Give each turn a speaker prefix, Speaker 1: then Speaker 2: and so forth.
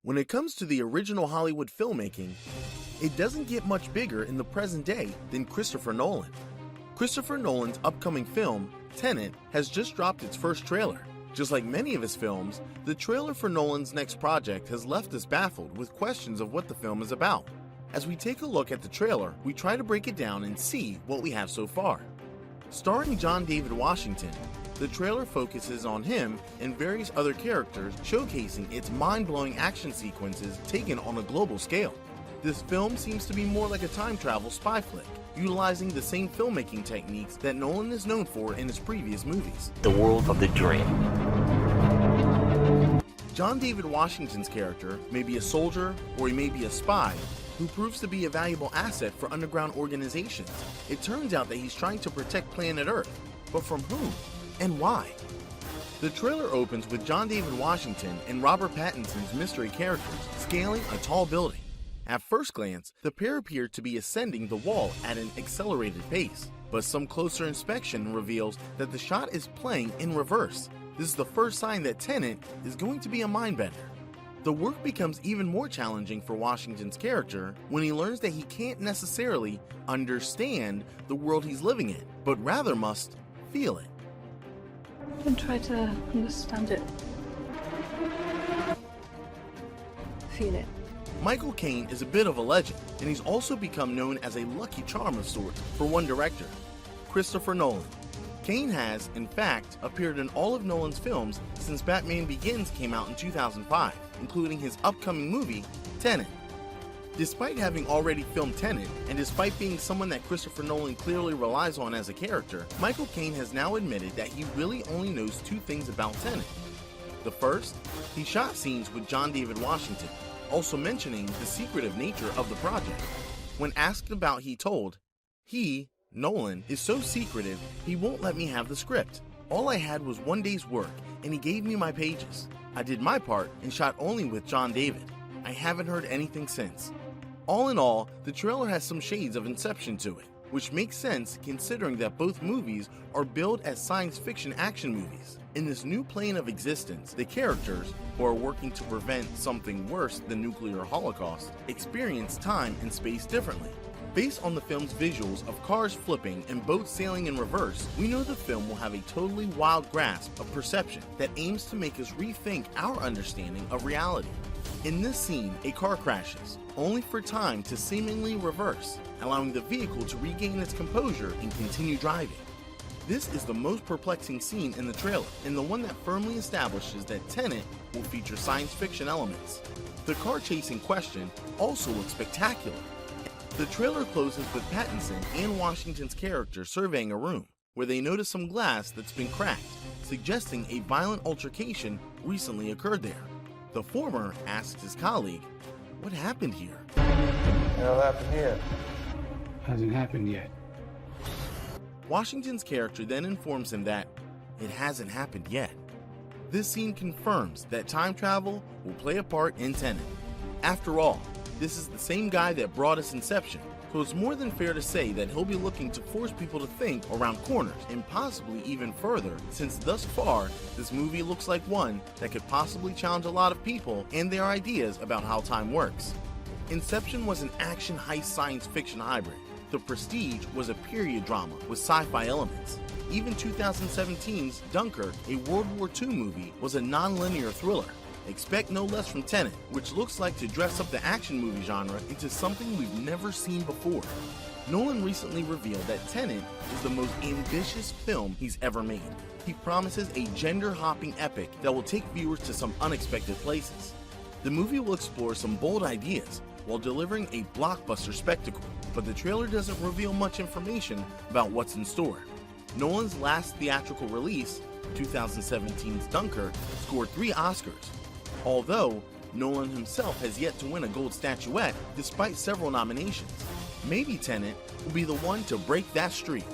Speaker 1: When it comes to the original Hollywood filmmaking, it doesn't get much bigger in the present day than Christopher Nolan. Christopher Nolan's upcoming film, TENET, has just dropped its first trailer. Just like many of his films, the trailer for Nolan's next project has left us baffled with questions of what the film is about. As we take a look at the trailer, we try to break it down and see what we have so far. Starring John David Washington, the trailer focuses on him and various other characters, showcasing its mind-blowing action sequences taken on a global scale. This film seems to be more like a time travel spy flick, utilizing the same filmmaking techniques that Nolan is known for in his previous movies.
Speaker 2: The world of the dream.
Speaker 1: John David Washington's character may be a soldier or he may be a spy who proves to be a valuable asset for underground organizations. It turns out that he's trying to protect planet Earth, but from whom and why? The trailer opens with John David Washington and Robert Pattinson's mystery characters scaling a tall building. At first glance, the pair appear to be ascending the wall at an accelerated pace, but some closer inspection reveals that the shot is playing in reverse. This is the first sign that TENET is going to be a mindbender. The work becomes even more challenging for Washington's character when he learns that he can't necessarily understand the world he's living in, but rather must feel it.
Speaker 3: And try to understand it. Feel it.
Speaker 1: Michael Caine is a bit of a legend, and he's also become known as a lucky charm of sorts for one director, Christopher Nolan. Caine has, in fact, appeared in all of Nolan's films since Batman Begins came out in 2005, including his upcoming movie, TENET. Despite having already filmed TENET, and despite being someone that Christopher Nolan clearly relies on as a character, Michael Caine has now admitted that he really only knows two things about TENET. The first, he shot scenes with John David Washington, also mentioning the secretive nature of the project. When asked about, he told, Nolan, is so secretive, he won't let me have the script. All I had was one day's work, and he gave me my pages. I did my part and shot only with John David. I haven't heard anything since. All in all, the trailer has some shades of Inception to it, which makes sense considering that both movies are billed as science fiction action movies. In this new plane of existence, the characters, who are working to prevent something worse than nuclear holocaust, experience time and space differently. Based on the film's visuals of cars flipping and boats sailing in reverse, we know the film will have a totally wild grasp of perception that aims to make us rethink our understanding of reality. In this scene, a car crashes, only for time to seemingly reverse, allowing the vehicle to regain its composure and continue driving. This is the most perplexing scene in the trailer, and the one that firmly establishes that TENET will feature science fiction elements. The car chase in question also looks spectacular. The trailer closes with Pattinson and Washington's character surveying a room, where they notice some glass that's been cracked, suggesting a violent altercation recently occurred there. The former asks his colleague, "What happened here?"
Speaker 4: What the hell happened here?
Speaker 5: Hasn't happened yet.
Speaker 1: Washington's character then informs him that it hasn't happened yet. This scene confirms that time travel will play a part in TENET. After all, this is the same guy that brought us Inception, so it's more than fair to say that he'll be looking to force people to think around corners and possibly even further, since thus far, this movie looks like one that could possibly challenge a lot of people and their ideas about how time works. Inception was an action heist science fiction hybrid. The Prestige was a period drama with sci-fi elements. Even 2017's Dunkirk, a World War II movie, was a non-linear thriller. Expect no less from TENET, which looks like to dress up the action movie genre into something we've never seen before. Nolan recently revealed that TENET is the most ambitious film he's ever made. He promises a gender-hopping epic that will take viewers to some unexpected places. The movie will explore some bold ideas while delivering a blockbuster spectacle, but the trailer doesn't reveal much information about what's in store. Nolan's last theatrical release, 2017's Dunkirk, scored 3 Oscars. Although, Nolan himself has yet to win a gold statuette despite several nominations. Maybe TENET will be the one to break that streak.